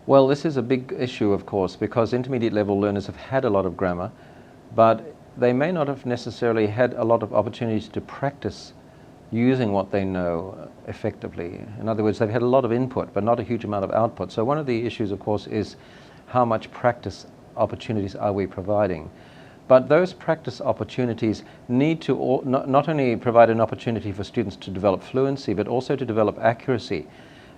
Well, this is a big issue, of course, because intermediate level learners have had a lot of grammar, but they may not have necessarily had a lot of opportunities to practice using what they know effectively. In other words, they've had a lot of input, but not a huge amount of output. So one of the issues, of course, is how much practice opportunities are we providing? But those practice opportunities need to not only provide an opportunity for students to develop fluency, but also to develop accuracy.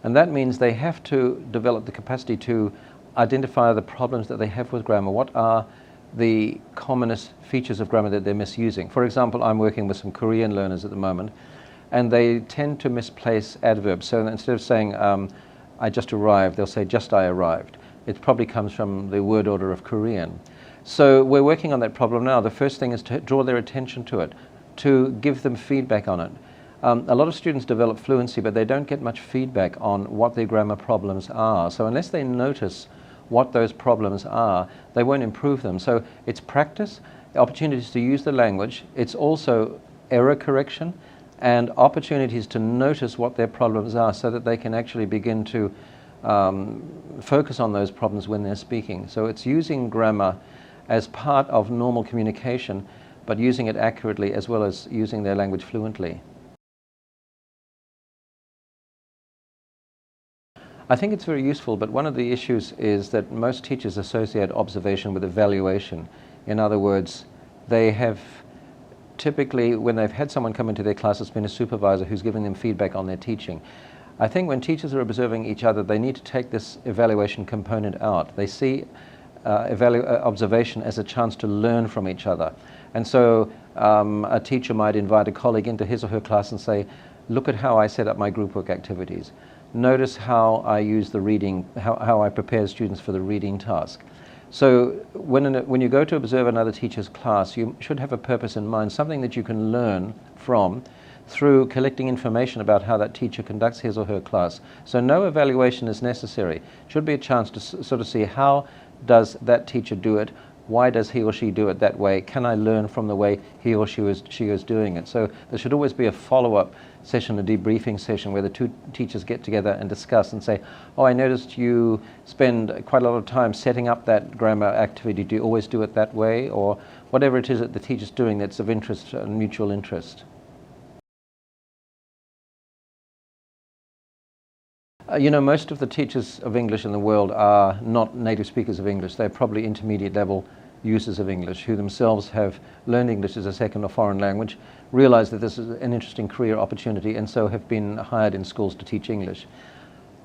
And that means they have to develop the capacity to identify the problems that they have with grammar. What are the commonest features of grammar that they're misusing? For example, I'm working with some Korean learners at the moment, and they tend to misplace adverbs. So instead of saying, I just arrived, they'll say, just I arrived. It probably comes from the word order of Korean. So we're working on that problem now. The first thing is to draw their attention to it, to give them feedback on it. A lot of students develop fluency, but they don't get much feedback on what their grammar problems are. So unless they notice what those problems are, they won't improve them. So it's practice, opportunities to use the language. It's also error correction and opportunities to notice what their problems are so that they can actually begin to focus on those problems when they're speaking. So it's using grammar as part of normal communication, but using it accurately as well as using their language fluently. I think it's very useful, but one of the issues is that most teachers associate observation with evaluation. In other words, they have typically, when they've had someone come into their class, it's been a supervisor who's giving them feedback on their teaching. I think when teachers are observing each other, they need to take this evaluation component out. They see observation as a chance to learn from each other. And so a teacher might invite a colleague into his or her class and say, look at how I set up my group work activities. Notice how I use the reading, how I prepare students for the reading task. So when you go to observe another teacher's class, you should have a purpose in mind, something that you can learn from through collecting information about how that teacher conducts his or her class. So no evaluation is necessary. It should be a chance to sort of see, how does that teacher do it? Why does he or she do it that way? Can I learn from the way he or she is doing it? So there should always be a follow-up session, a debriefing session, where the two teachers get together and discuss and say, oh, I noticed you spend quite a lot of time setting up that grammar activity. Do you always do it that way? Or whatever it is that the teacher's doing that's of interest, mutual interest. You know, most of the teachers of English in the world are not native speakers of English. They're probably intermediate level users of English who themselves have learned English as a second or foreign language, realize that this is an interesting career opportunity, and so have been hired in schools to teach English.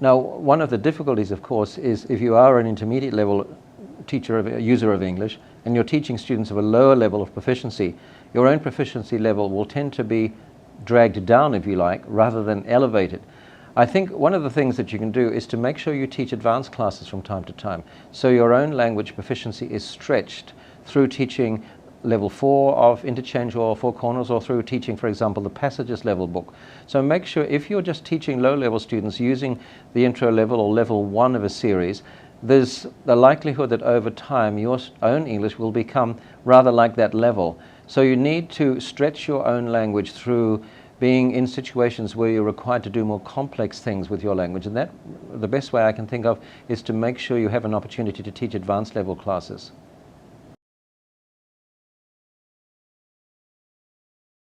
Now, one of the difficulties, of course, is if you are an intermediate level user of English and you're teaching students of a lower level of proficiency, your own proficiency level will tend to be dragged down, if you like, rather than elevated. I think one of the things that you can do is to make sure you teach advanced classes from time to time, so your own language proficiency is stretched through teaching level 4 of interchange or Four Corners, or through teaching, for example, the Passages level book. So make sure, if you're just teaching low-level students using the intro level or level 1 of a series, there's the likelihood that over time your own English will become rather like that level. So you need to stretch your own language through being in situations where you're required to do more complex things with your language. And that, the best way I can think of, is to make sure you have an opportunity to teach advanced level classes.